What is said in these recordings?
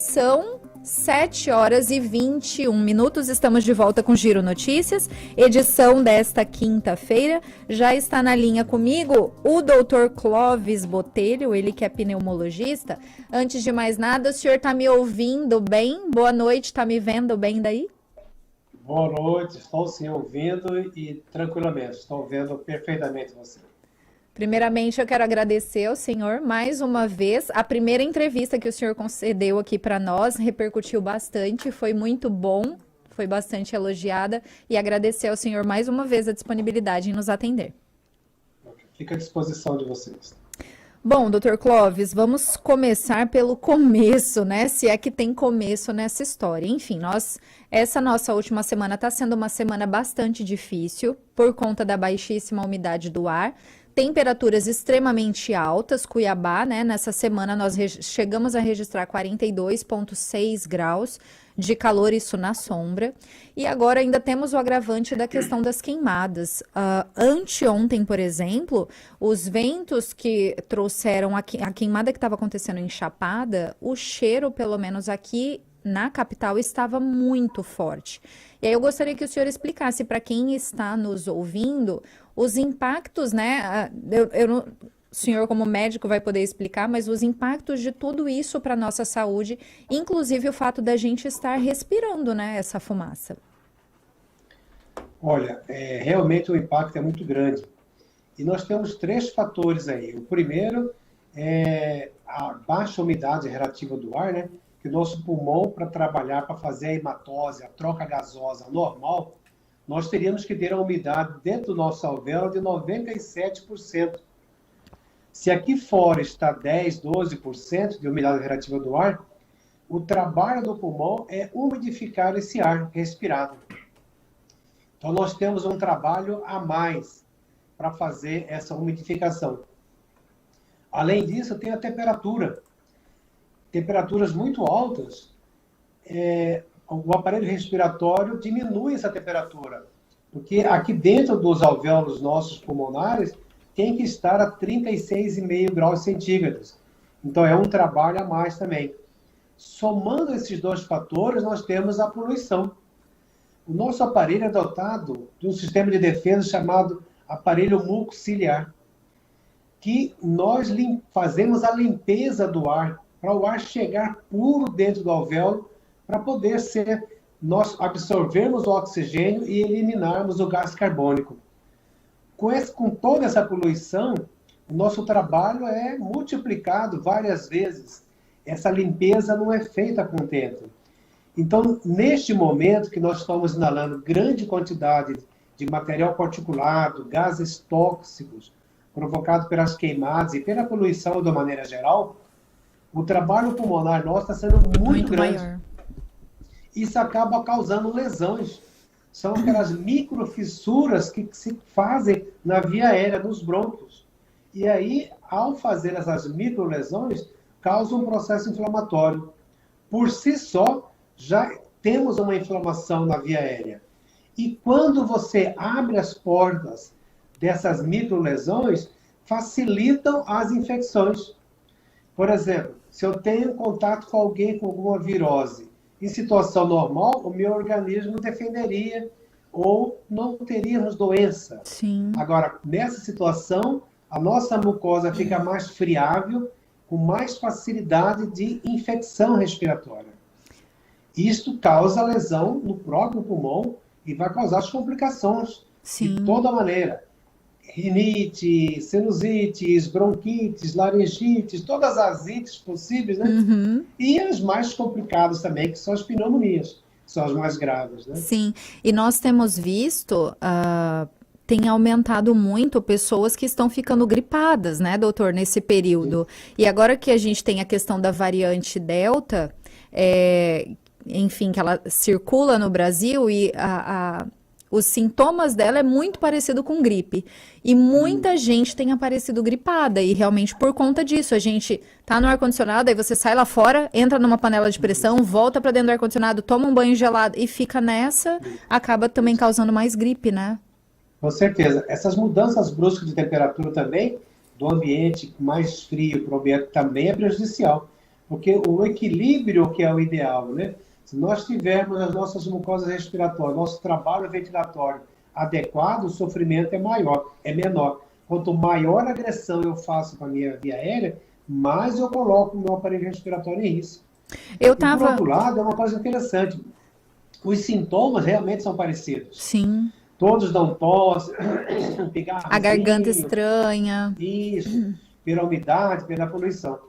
São 7 horas e 21 minutos, estamos de volta com Giro Notícias, edição desta quinta-feira. Já está na linha comigo o Dr. Clóvis Botelho, ele que é pneumologista. Antes de mais nada, o senhor está me ouvindo bem? Boa noite, está me vendo bem daí? Boa noite, estou sim ouvindo e tranquilamente, estou vendo perfeitamente você. Primeiramente, eu quero agradecer ao senhor mais uma vez. A primeira entrevista que o senhor concedeu aqui para nós repercutiu bastante, foi muito bom, foi bastante elogiada, e agradecer ao senhor mais uma vez a disponibilidade em nos atender. Fica à disposição de vocês. Bom, doutor Clóvis, vamos começar pelo começo, né? Se é que tem começo nessa história. Enfim, essa nossa última semana está sendo uma semana bastante difícil por conta da baixíssima umidade do ar. Temperaturas extremamente altas, Cuiabá, né? Nessa semana nós chegamos a registrar 42,6 graus de calor, isso na sombra. E agora ainda temos o agravante da questão das queimadas. Anteontem, por exemplo, os ventos que trouxeram a queimada que estava acontecendo em Chapada, o cheiro, pelo menos aqui na capital, estava muito forte. E aí eu gostaria que o senhor explicasse para quem está nos ouvindo os impactos, né? O senhor, como médico, vai poder explicar, mas os impactos de tudo isso para a nossa saúde, inclusive o fato da gente estar respirando, né, essa fumaça. Olha, realmente o impacto é muito grande. E nós temos 3 fatores aí. O primeiro é a baixa umidade relativa do ar, né? Que o nosso pulmão, para trabalhar, para fazer a hematose, a troca gasosa normal, nós teríamos que ter a umidade dentro do nosso alvéolo de 97%. Se aqui fora está 10, 12% de umidade relativa do ar, o trabalho do pulmão é umidificar esse ar respirado. Então, nós temos um trabalho a mais para fazer essa umidificação. Além disso, tem a temperatura. Temperaturas muito altas, o aparelho respiratório diminui essa temperatura, porque aqui dentro dos alvéolos nossos pulmonares tem que estar a 36,5 graus centígrados. Então é um trabalho a mais também. Somando esses 2 fatores, nós temos a poluição. O nosso aparelho é dotado de um sistema de defesa chamado aparelho mucociliar, que nós fazemos a limpeza do ar, para o ar chegar puro dentro do alvéolo, para poder nós absorvermos o oxigênio e eliminarmos o gás carbônico. Com toda essa poluição, o nosso trabalho é multiplicado várias vezes. Essa limpeza não é feita com o tempo. Então, neste momento que nós estamos inalando grande quantidade de material particulado, gases tóxicos, provocados pelas queimadas e pela poluição de uma maneira geral, o trabalho pulmonar nosso está sendo muito grande. Maior. Isso acaba causando lesões. São aquelas microfissuras que se fazem na via aérea, nos brônquios. E aí, ao fazer essas microlesões, causa um processo inflamatório. Por si só, já temos uma inflamação na via aérea. E quando você abre as portas dessas microlesões, facilitam as infecções. Por exemplo, se eu tenho contato com alguém com alguma virose, em situação normal, o meu organismo defenderia ou não teríamos doença. Sim. Agora, nessa situação, a nossa mucosa fica mais friável, com mais facilidade de infecção respiratória. Isto causa lesão no próprio pulmão e vai causar as complicações. Sim. De toda maneira. Rinite, sinusites, bronquites, laringites, todas as ites possíveis, né? Uhum. E as mais complicadas também, que são as pneumonias, que são as mais graves, né? Sim, e nós temos visto, tem aumentado muito pessoas que estão ficando gripadas, né, doutor, nesse período. Sim. E agora que a gente tem a questão da variante Delta, enfim, que ela circula no Brasil e os sintomas dela é muito parecido com gripe. E muita gente tem aparecido gripada. E realmente por conta disso, a gente tá no ar-condicionado, aí você sai lá fora, entra numa panela de pressão, volta para dentro do ar-condicionado, toma um banho gelado e fica nessa, acaba também causando mais gripe, né? Com certeza. Essas mudanças bruscas de temperatura também, do ambiente mais frio para o ambiente, também é prejudicial. Porque o equilíbrio que é o ideal, né? Se nós tivermos as nossas mucosas respiratórias, nosso trabalho ventilatório adequado, o sofrimento é maior, é menor. Quanto maior agressão eu faço para a minha via aérea, mais eu coloco o meu aparelho respiratório em risco. Eu E, por tava. outro lado, é uma coisa interessante. Os sintomas realmente são parecidos. Sim. Todos dão tosse, um A garganta pigarrozinho, estranha. isso, pela umidade, pela poluição.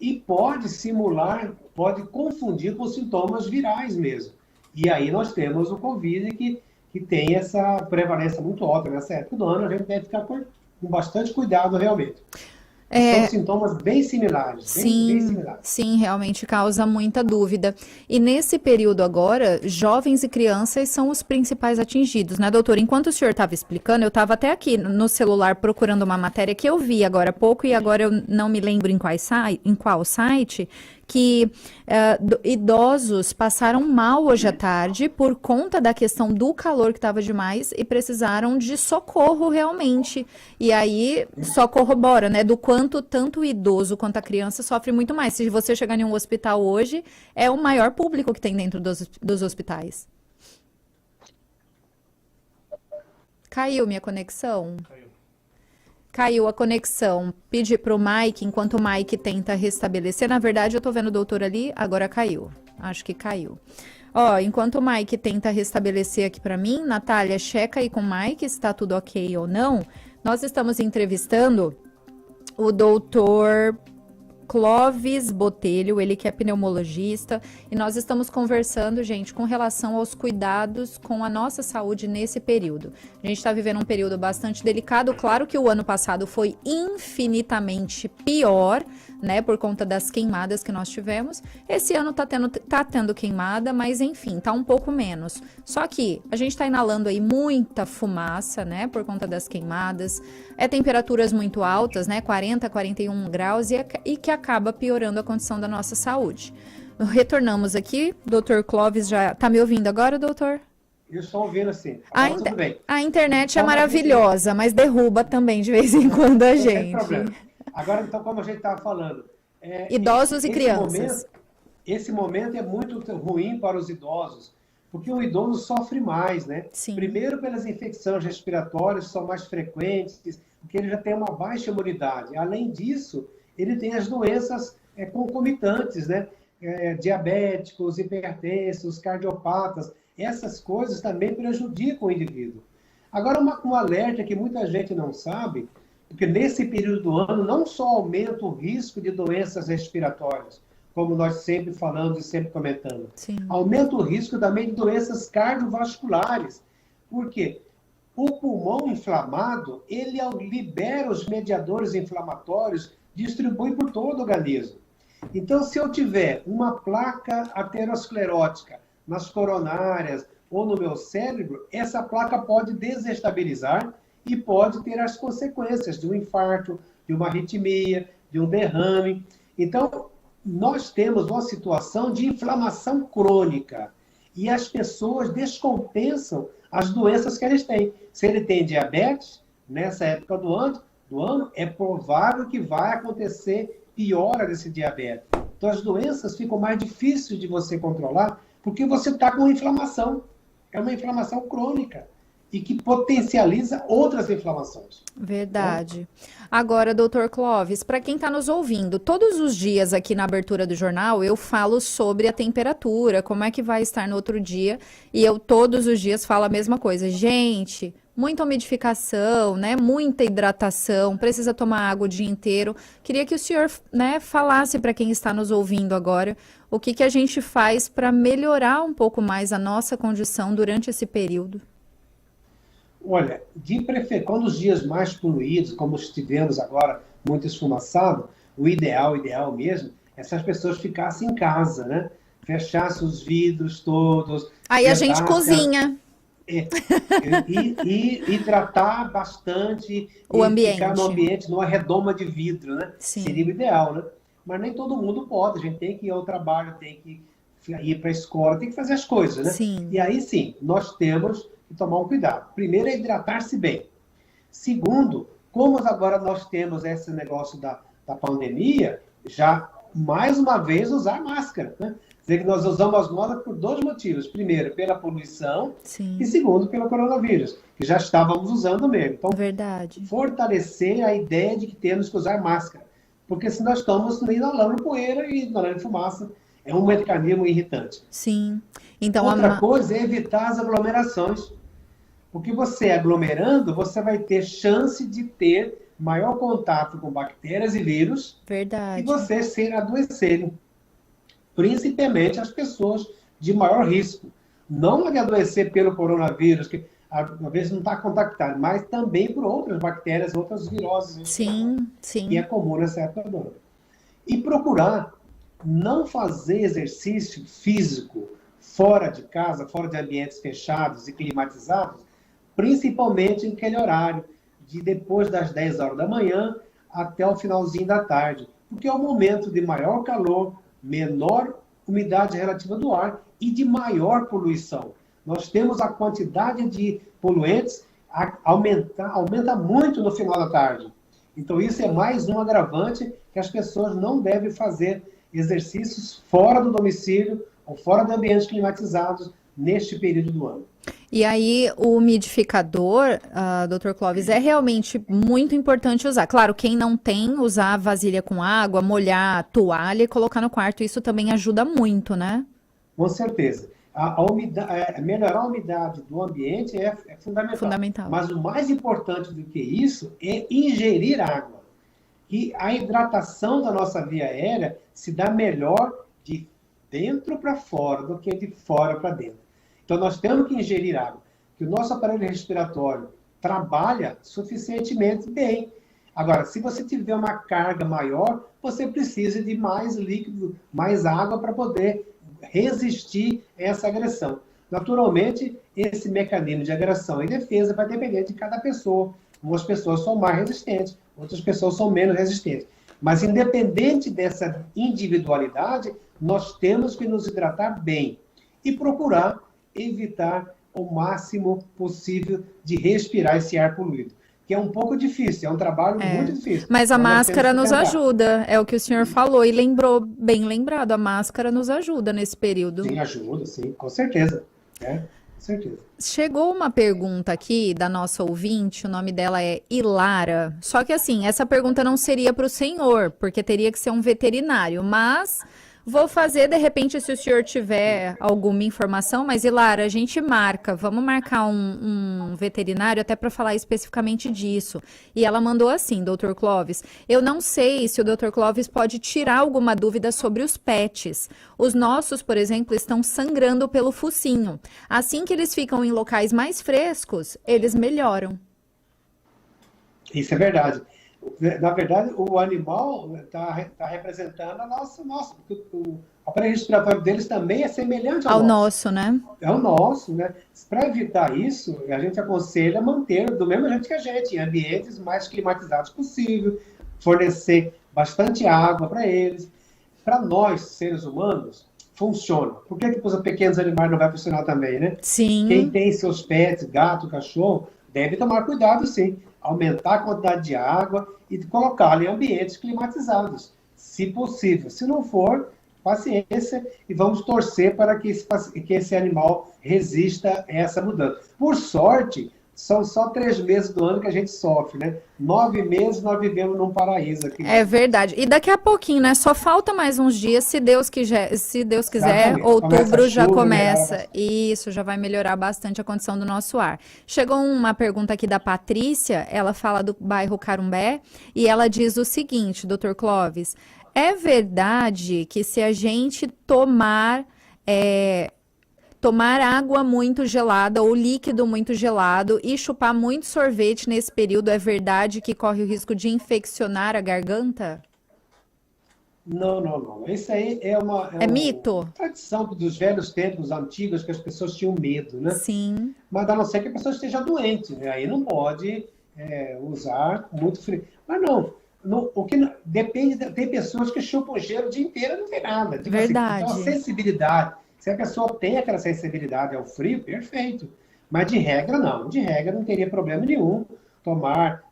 E pode simular, pode confundir com sintomas virais mesmo. E aí nós temos o Covid que tem essa prevalência muito alta nessa época do ano, a gente deve ficar com bastante cuidado realmente. São sintomas bem similares, bem Sim, similares. sim, realmente causa muita dúvida. E nesse período agora, jovens e crianças são os principais atingidos, né, doutor? Enquanto o senhor estava explicando, eu estava até aqui no celular procurando uma matéria que eu vi agora há pouco e agora eu não me lembro em qual site, que idosos passaram mal hoje à tarde por conta da questão do calor que estava demais e precisaram de socorro realmente. E aí só corrobora, né, do quanto tanto o idoso quanto a criança sofre muito mais. Se você chegar em um hospital hoje, é o maior público que tem dentro dos hospitais. Caiu minha conexão? Caiu a conexão. Pedi para o Mike, enquanto o Mike tenta restabelecer. Na verdade, eu tô vendo o doutor ali, agora caiu. Acho que caiu. Ó, enquanto o Mike tenta restabelecer aqui para mim, Natália, checa aí com o Mike se tá tudo ok ou não. Nós estamos entrevistando o doutor Clóvis Botelho, ele que é pneumologista, e nós estamos conversando, gente, com relação aos cuidados com a nossa saúde nesse período. A gente está vivendo um período bastante delicado, claro que o ano passado foi infinitamente pior, né, por conta das queimadas que nós tivemos. Esse ano tá tendo queimada, mas enfim, tá um pouco menos. Só que a gente tá inalando aí muita fumaça, né, por conta das queimadas, temperaturas muito altas, né, 40, 41 graus, e que acaba piorando a condição da nossa saúde. Retornamos aqui, doutor Clóvis já tá me ouvindo agora, doutor? Eu estou ouvindo sim. Tudo bem. A internet é maravilhosa, mas derruba também de vez em quando a gente. Não tem problema. Agora, então, como a gente estava falando... idosos e crianças. Esse momento é muito ruim para os idosos, porque o idoso sofre mais, né? Sim. Primeiro pelas infecções respiratórias, que são mais frequentes, porque ele já tem uma baixa imunidade. Além disso, ele tem as doenças concomitantes, né? Diabéticos, hipertensos, cardiopatas. Essas coisas também prejudicam o indivíduo. Agora, um alerta que muita gente não sabe, porque nesse período do ano não só aumenta o risco de doenças respiratórias, como nós sempre falamos e sempre comentamos. Sim. Aumenta o risco também de doenças cardiovasculares. Por quê? O pulmão inflamado, ele libera os mediadores inflamatórios, distribui por todo o organismo. Então, se eu tiver uma placa aterosclerótica nas coronárias ou no meu cérebro, essa placa pode desestabilizar e pode ter as consequências de um infarto, de uma arritmia, de um derrame. Então, nós temos uma situação de inflamação crônica e as pessoas descompensam as doenças que eles têm. Se ele tem diabetes, nessa época do ano, é provável que vai acontecer piora desse diabetes. Então, as doenças ficam mais difíceis de você controlar porque você está com inflamação. É uma inflamação crônica e que potencializa outras inflamações. Verdade. Agora, doutor Clóvis, para quem está nos ouvindo, todos os dias aqui na abertura do jornal eu falo sobre a temperatura, como é que vai estar no outro dia, e eu todos os dias falo a mesma coisa. Gente, muita umidificação, né? Muita hidratação, precisa tomar água o dia inteiro. Queria que o senhor, né, falasse para quem está nos ouvindo agora o que a gente faz para melhorar um pouco mais a nossa condição durante esse período. Olha, quando os dias mais poluídos, como estivemos agora, muito esfumaçado, o ideal mesmo, é essas pessoas ficassem em casa, né? Fechassem os vidros todos. Aí a gente cozinha. E hidratar bastante o ambiente. Ficar no ambiente, numa redoma de vidro, né? Sim. Seria o ideal, né? Mas nem todo mundo pode, a gente tem que ir ao trabalho, tem que ir para a escola, tem que fazer as coisas, né? Sim. E aí sim, nós temos que tomar um cuidado. Primeiro é hidratar-se bem. Segundo, como agora nós temos esse negócio da pandemia, já mais uma vez, usar máscara, né? Quer dizer que nós usamos máscara por dois motivos. Primeiro, pela poluição, e Sim, segundo, pelo coronavírus, que já estávamos usando mesmo. Então, verdade. fortalecer a ideia de que temos que usar máscara. Porque se nós estamos inalando poeira e inalando fumaça, é um mecanismo irritante. Sim. Então, Outra coisa é evitar as aglomerações. Porque você aglomerando, você vai ter chance de ter maior contato com bactérias e vírus e verdade. vocês sem adoecerem. Principalmente as pessoas de maior risco. Não de adoecer pelo coronavírus, que às vezes não está contactado, mas também por outras bactérias, outras viroses Sim, que é sim. comum nessa época do ano. E procurar não fazer exercício físico fora de casa, fora de ambientes fechados e climatizados, principalmente em aquele horário de depois das 10 horas da manhã até o finalzinho da tarde, porque é o momento de maior calor, menor umidade relativa do ar e de maior poluição. Nós temos a quantidade de poluentes aumenta muito no final da tarde. Então, isso é mais um agravante que as pessoas não devem fazer exercícios fora do domicílio ou fora de ambientes climatizados neste período do ano. E aí, o umidificador, Dr. Clóvis, é realmente muito importante usar. Claro, quem não tem, usar vasilha com água, molhar a toalha e colocar no quarto, isso também ajuda muito, né? Com certeza. Melhorar a umidade do ambiente é fundamental. Fundamental. Mas o mais importante do que isso é ingerir água. E a hidratação da nossa via aérea se dá melhor de dentro para fora do que de fora para dentro. Então, nós temos que ingerir água, que o nosso aparelho respiratório trabalha suficientemente bem. Agora, se você tiver uma carga maior, você precisa de mais líquido, mais água para poder resistir a essa agressão. Naturalmente, esse mecanismo de agressão e defesa vai depender de cada pessoa. Umas pessoas são mais resistentes, outras pessoas são menos resistentes. Mas, independente dessa individualidade, nós temos que nos hidratar bem e procurar evitar o máximo possível de respirar esse ar poluído, que é um pouco difícil, é um trabalho muito difícil. Mas a Mas nós temos máscara que nos tentar. ajuda, é o que o senhor falou e lembrou, bem lembrado, a máscara nos ajuda nesse período. Sim, ajuda, sim, com certeza. Né? Com certeza. Chegou uma pergunta aqui da nossa ouvinte, o nome dela é Ilara. Só que assim, essa pergunta não seria para o senhor, porque teria que ser um veterinário, mas vou fazer de repente se o senhor tiver alguma informação, mas Ilara, a gente marca, vamos marcar um veterinário até para falar especificamente disso. E ela mandou assim, Dr. Clóvis, eu não sei se o Dr. Clóvis pode tirar alguma dúvida sobre os pets. Os nossos, por exemplo, estão sangrando pelo focinho. Assim que eles ficam em locais mais frescos, eles melhoram. Isso é verdade. Na verdade, o animal está representando a nossa, porque o aparelho respiratório deles também é semelhante ao Ao nosso. nosso, né? É o nosso, né? Para evitar isso, a gente aconselha manter do mesmo jeito que a gente, em ambientes mais climatizados possível, fornecer bastante água para eles. Para nós, seres humanos, funciona. Por que para os pequenos animais não vai funcionar também, né? Quem Sim, tem seus pets, gato, cachorro, deve tomar cuidado, sim. Aumentar a quantidade de água e colocá-la em ambientes climatizados, se possível. Se não for, paciência e vamos torcer para que esse animal resista a essa mudança. Por sorte, são só 3 meses do ano que a gente sofre, né? 9 meses nós vivemos num paraíso aqui. é verdade. E daqui a pouquinho, né? Só falta mais uns dias, se Deus quiser, Exatamente. Começa a outubro já chuva, melhora começa. bastante. Isso já vai melhorar bastante a condição do nosso ar. Chegou uma pergunta aqui da Patrícia, ela fala do bairro Carumbé, e ela diz o seguinte, Dr. Clóvis, é verdade que se a gente tomar água muito gelada ou líquido muito gelado e chupar muito sorvete nesse período, é verdade que corre o risco de infeccionar a garganta? Não, não, não. Isso aí é É uma mito? tradição dos velhos tempos antigos que as pessoas tinham medo, né? Sim, Mas a não ser que a pessoa esteja doente, né? Aí não pode usar muito frio. Mas não, o que depende, tem pessoas que chupam gelo o dia inteiro e não tem nada. Tipo assim, então a verdade. sensibilidade, se a pessoa tem aquela sensibilidade ao frio, perfeito. Mas de regra, não. De regra, não teria problema nenhum tomar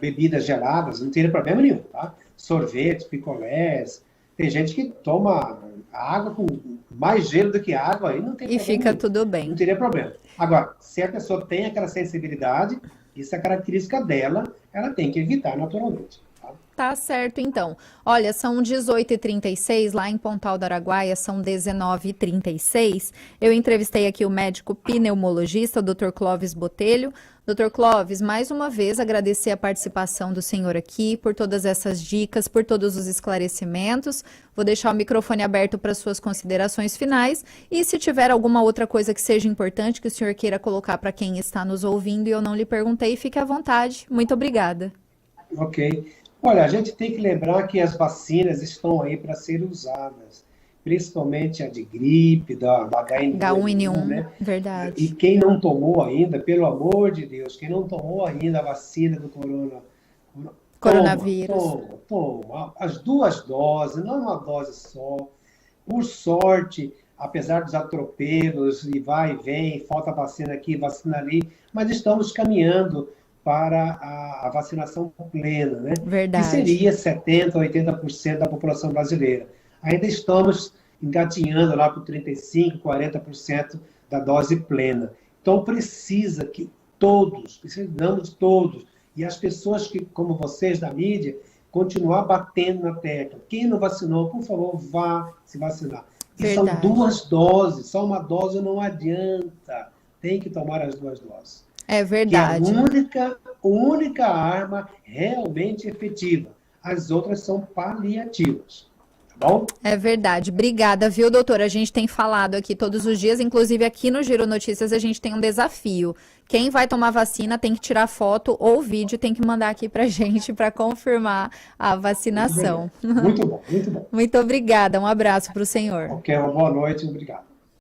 bebidas geladas, não teria problema nenhum, tá? Sorvetes, picolés, Tem gente que toma água com mais gelo do que água, aí não tem E problema fica nenhum. tudo Não bem. teria problema. Agora, se a pessoa tem aquela sensibilidade, isso é característica dela, ela tem que evitar naturalmente. Tá? Tá certo, então. Olha, são 18h36, lá em Pontal do Araguaia são 19h36. Eu entrevistei aqui o médico pneumologista, o Dr. Clóvis Botelho. Dr. Clóvis, mais uma vez agradecer a participação do senhor aqui, por todas essas dicas, por todos os esclarecimentos. Vou deixar o microfone aberto para suas considerações finais e se tiver alguma outra coisa que seja importante que o senhor queira colocar para quem está nos ouvindo e eu não lhe perguntei, fique à vontade. Muito obrigada. Ok. Olha, a gente tem que lembrar que as vacinas estão aí para serem usadas, principalmente a de gripe, da H1N1, H1N1, né? E verdade. quem não tomou ainda, pelo amor de Deus, quem não tomou ainda a vacina do toma, Coronavírus. toma, toma. As duas doses, não uma dose só. Por sorte, apesar dos atropelos, e vai e vem, falta vacina aqui, vacina ali, mas estamos caminhando para a vacinação plena, né? Que Verdade. seria 70%, 80% da população brasileira. Ainda estamos engatinhando lá para 35%, 40% da dose plena. Então, precisa que todos, precisamos de todos, e as pessoas que, como vocês da mídia, continuar batendo na tecla. Quem não vacinou, por favor, vá se vacinar. E são Verdade. duas doses, só uma dose não adianta. Tem que tomar as duas doses. É Que é a verdade. única arma realmente efetiva. As outras são paliativas. Tá bom? É verdade. Obrigada, viu, doutor? A gente tem falado aqui todos os dias, inclusive aqui no Giro Notícias a gente tem um desafio. Quem vai tomar vacina tem que tirar foto ou vídeo, tem que mandar aqui pra gente para confirmar a Muito bem. vacinação. Muito bom, muito bom. Muito obrigada. Um abraço para o senhor. Ok, uma boa noite, obrigado.